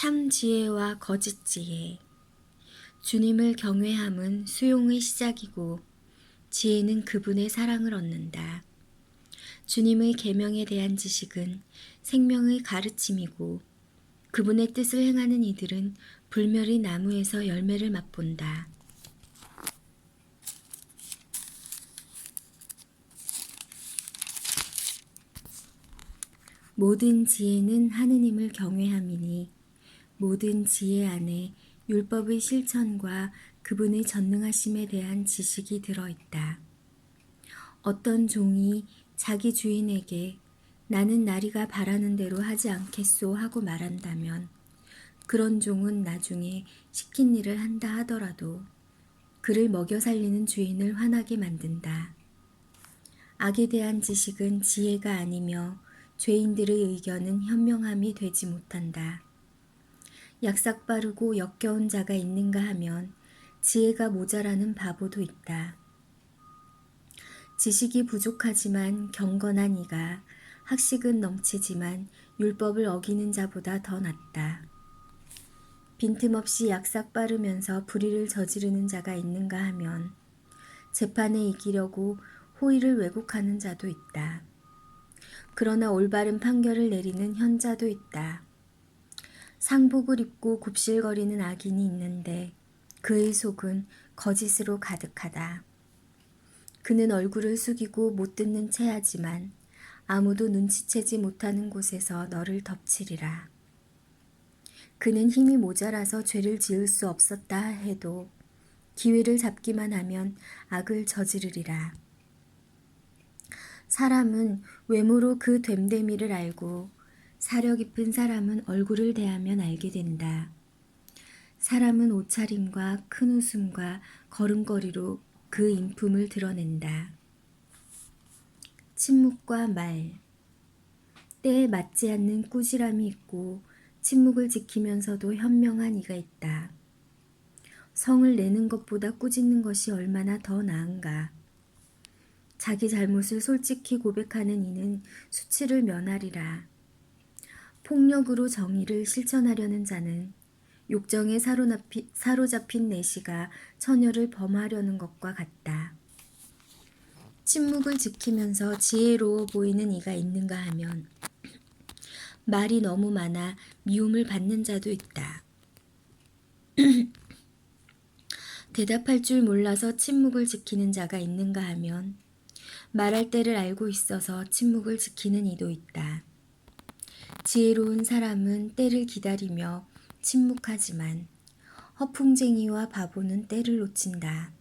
참 지혜와 거짓 지혜. 주님을 경외함은 수용의 시작이고 지혜는 그분의 사랑을 얻는다. 주님의 계명에 대한 지식은 생명의 가르침이고 그분의 뜻을 행하는 이들은 불멸의 나무에서 열매를 맛본다. 모든 지혜는 하느님을 경외함이니 모든 지혜 안에 율법의 실천과 그분의 전능하심에 대한 지식이 들어있다. 어떤 종이 자기 주인에게 나는 나리가 바라는 대로 하지 않겠소 하고 말한다면 그런 종은 나중에 시킨 일을 한다 하더라도 그를 먹여 살리는 주인을 화나게 만든다. 악에 대한 지식은 지혜가 아니며 죄인들의 의견은 현명함이 되지 못한다. 약삭빠르고 역겨운 자가 있는가 하면 지혜가 모자라는 바보도 있다. 지식이 부족하지만 경건한 이가 학식은 넘치지만 율법을 어기는 자보다 더 낫다. 빈틈없이 약삭빠르면서 불의를 저지르는 자가 있는가 하면 재판에 이기려고 호의를 왜곡하는 자도 있다. 그러나 올바른 판결을 내리는 현자도 있다. 상복을 입고 굽실거리는 악인이 있는데 그의 속은 거짓으로 가득하다. 그는 얼굴을 숙이고 못 듣는 체하지만 아무도 눈치채지 못하는 곳에서 너를 덮치리라. 그는 힘이 모자라서 죄를 지을 수 없었다 해도 기회를 잡기만 하면 악을 저지르리라. 사람은 외모로 그 됨됨이를 알고 사려 깊은 사람은 얼굴을 대하면 알게 된다. 사람은 옷차림과 큰 웃음과 걸음걸이로 그 인품을 드러낸다. 침묵과 말. 때에 맞지 않는 꾸지람이 있고 침묵을 지키면서도 현명한 이가 있다. 성을 내는 것보다 꾸짖는 것이 얼마나 더 나은가. 자기 잘못을 솔직히 고백하는 이는 수치를 면하리라. 폭력으로 정의를 실천하려는 자는 욕정에 사로잡힌 내시가 처녀를 범하려는 것과 같다. 침묵을 지키면서 지혜로워 보이는 이가 있는가 하면 말이 너무 많아 미움을 받는 자도 있다. 대답할 줄 몰라서 침묵을 지키는 자가 있는가 하면 말할 때를 알고 있어서 침묵을 지키는 이도 있다. 지혜로운 사람은 때를 기다리며 침묵하지만 허풍쟁이와 바보는 때를 놓친다.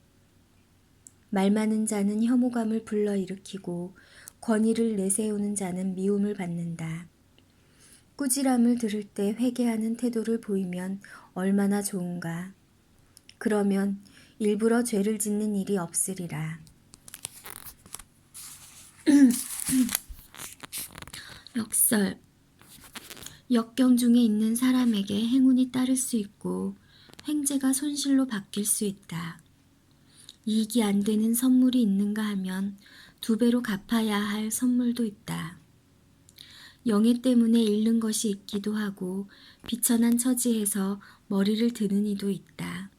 말 많은 자는 혐오감을 불러일으키고 권위를 내세우는 자는 미움을 받는다. 꾸지람을 들을 때 회개하는 태도를 보이면 얼마나 좋은가. 그러면 일부러 죄를 짓는 일이 없으리라. 역설. 역경 중에 있는 사람에게 행운이 따를 수 있고 횡재가 손실로 바뀔 수 있다. 이익이 안 되는 선물이 있는가 하면 2배로 갚아야 할 선물도 있다. 영예 때문에 잃는 것이 있기도 하고 비천한 처지에서 머리를 드는 이도 있다.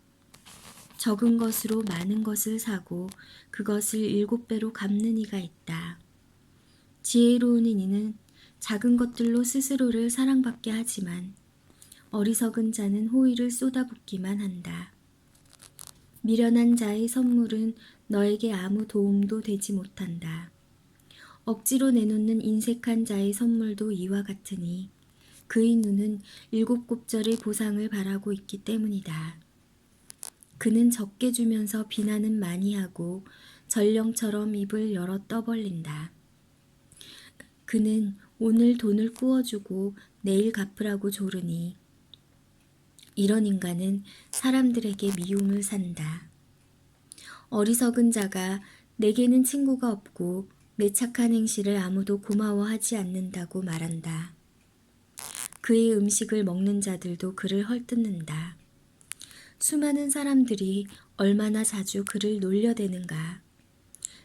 적은 것으로 많은 것을 사고 그것을 7배로 갚는 이가 있다. 지혜로운 이는 작은 것들로 스스로를 사랑받게 하지만 어리석은 자는 호의를 쏟아붓기만 한다. 미련한 자의 선물은 너에게 아무 도움도 되지 못한다. 억지로 내놓는 인색한 자의 선물도 이와 같으니 그의 눈은 7곱절의 보상을 바라고 있기 때문이다. 그는 적게 주면서 비난은 많이 하고 전령처럼 입을 열어 떠벌린다. 그는 오늘 돈을 꾸어주고 내일 갚으라고 조르니 이런 인간은 사람들에게 미움을 산다. 어리석은 자가 내게는 친구가 없고 내 착한 행실을 아무도 고마워하지 않는다고 말한다. 그의 음식을 먹는 자들도 그를 헐뜯는다. 수많은 사람들이 얼마나 자주 그를 놀려대는가.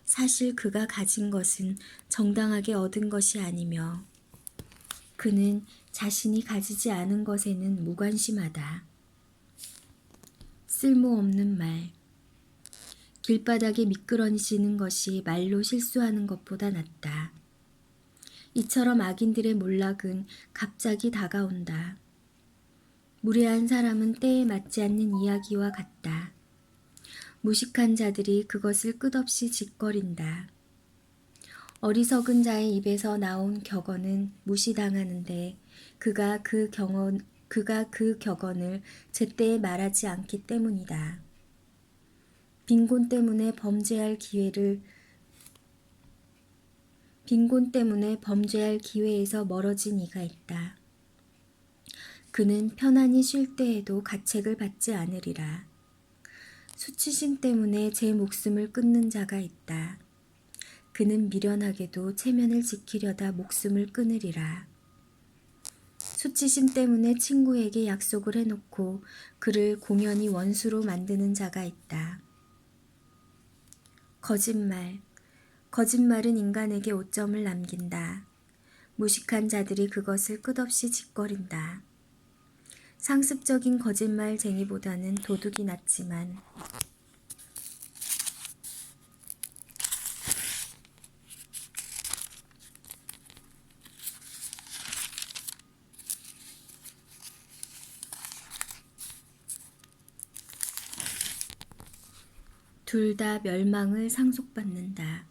사실 그가 가진 것은 정당하게 얻은 것이 아니며 그는 자신이 가지지 않은 것에는 무관심하다. 쓸모없는 말. 길바닥에 미끄러지는 것이 말로 실수하는 것보다 낫다. 이처럼 악인들의 몰락은 갑자기 다가온다. 무례한 사람은 때에 맞지 않는 이야기와 같다. 무식한 자들이 그것을 끝없이 짓거린다. 어리석은 자의 입에서 나온 격언은 무시당하는데 그가 그 격언을 제때에 말하지 않기 때문이다. 빈곤 때문에 범죄할 기회에서 멀어진 이가 있다. 그는 편안히 쉴 때에도 가책을 받지 않으리라. 수치심 때문에 제 목숨을 끊는 자가 있다. 그는 미련하게도 체면을 지키려다 목숨을 끊으리라. 수치심 때문에 친구에게 약속을 해놓고 그를 공연히 원수로 만드는 자가 있다. 거짓말. 거짓말은 인간에게 오점을 남긴다. 무식한 자들이 그것을 끝없이 짓거린다. 상습적인 거짓말쟁이보다는 도둑이 낫지만 둘 다 멸망을 상속받는다.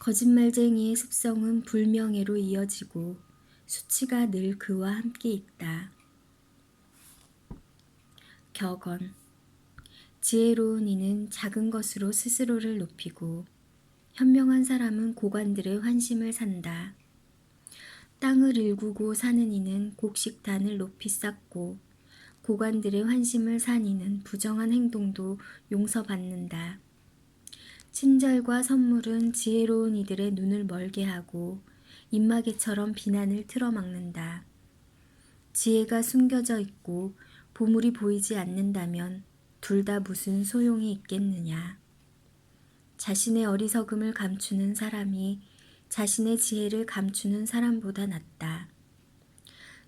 거짓말쟁이의 습성은 불명예로 이어지고 수치가 늘 그와 함께 있다. 격언. 지혜로운 이는 작은 것으로 스스로를 높이고 현명한 사람은 고관들의 환심을 산다. 땅을 일구고 사는 이는 곡식단을 높이 쌓고 고관들의 환심을 산 이는 부정한 행동도 용서받는다. 친절과 선물은 지혜로운 이들의 눈을 멀게 하고 입마개처럼 비난을 틀어막는다. 지혜가 숨겨져 있고 보물이 보이지 않는다면 둘 다 무슨 소용이 있겠느냐. 자신의 어리석음을 감추는 사람이 자신의 지혜를 감추는 사람보다 낫다.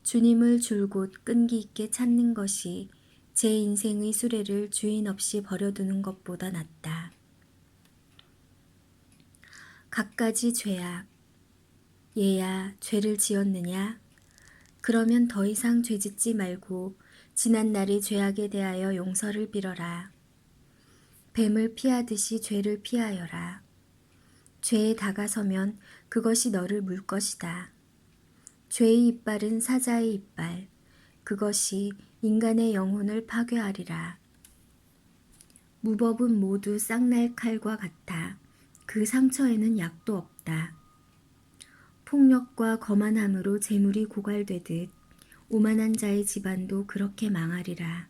주님을 줄곧 끈기 있게 찾는 것이 제 인생의 수레를 주인 없이 버려두는 것보다 낫다. 갖가지 죄악. 얘야, 죄를 지었느냐? 그러면 더 이상 죄짓지 말고 지난날의 죄악에 대하여 용서를 빌어라. 뱀을 피하듯이 죄를 피하여라. 죄에 다가서면 그것이 너를 물 것이다. 죄의 이빨은 사자의 이빨, 그것이 인간의 영혼을 파괴하리라. 무법은 모두 쌍날 칼과 같아. 그 상처에는 약도 없다. 폭력과 거만함으로 재물이 고갈되듯 오만한 자의 집안도 그렇게 망하리라.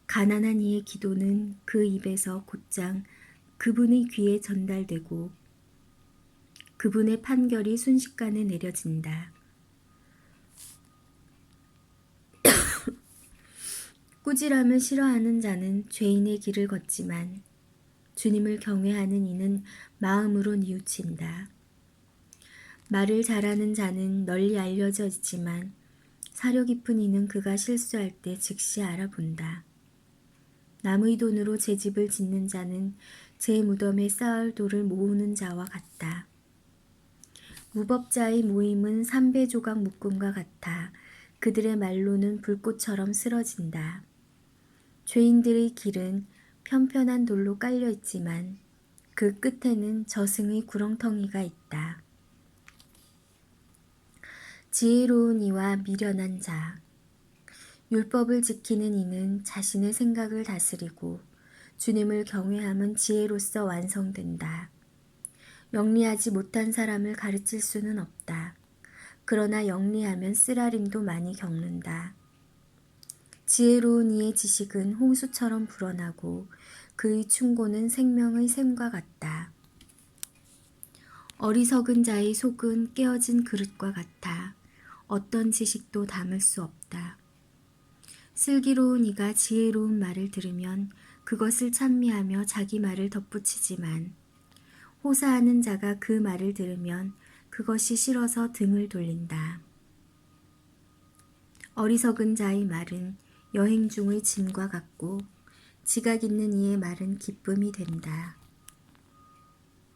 가난한 이의 기도는 그 입에서 곧장 그분의 귀에 전달되고 그분의 판결이 순식간에 내려진다. 꾸지람을 싫어하는 자는 죄인의 길을 걷지만 주님을 경외하는 이는 마음으로 뉘우친다. 말을 잘하는 자는 널리 알려져 있지만 사려 깊은 이는 그가 실수할 때 즉시 알아본다. 남의 돈으로 제 집을 짓는 자는 제 무덤에 쌓을 돌을 모으는 자와 같다. 무법자의 모임은 삼배 조각 묶음과 같아 그들의 말로는 불꽃처럼 쓰러진다. 죄인들의 길은 편편한 돌로 깔려 있지만 그 끝에는 저승의 구렁텅이가 있다. 지혜로운 이와 미련한 자. 율법을 지키는 이는 자신의 생각을 다스리고 주님을 경외함은 지혜로서 완성된다. 영리하지 못한 사람을 가르칠 수는 없다. 그러나 영리하면 쓰라림도 많이 겪는다. 지혜로운 이의 지식은 홍수처럼 불어나고 그의 충고는 생명의 샘과 같다. 어리석은 자의 속은 깨어진 그릇과 같아 어떤 지식도 담을 수 없다. 슬기로운 이가 지혜로운 말을 들으면 그것을 찬미하며 자기 말을 덧붙이지만 호사하는 자가 그 말을 들으면 그것이 싫어서 등을 돌린다. 어리석은 자의 말은 여행 중의 짐과 같고 지각 있는 이의 말은 기쁨이 된다.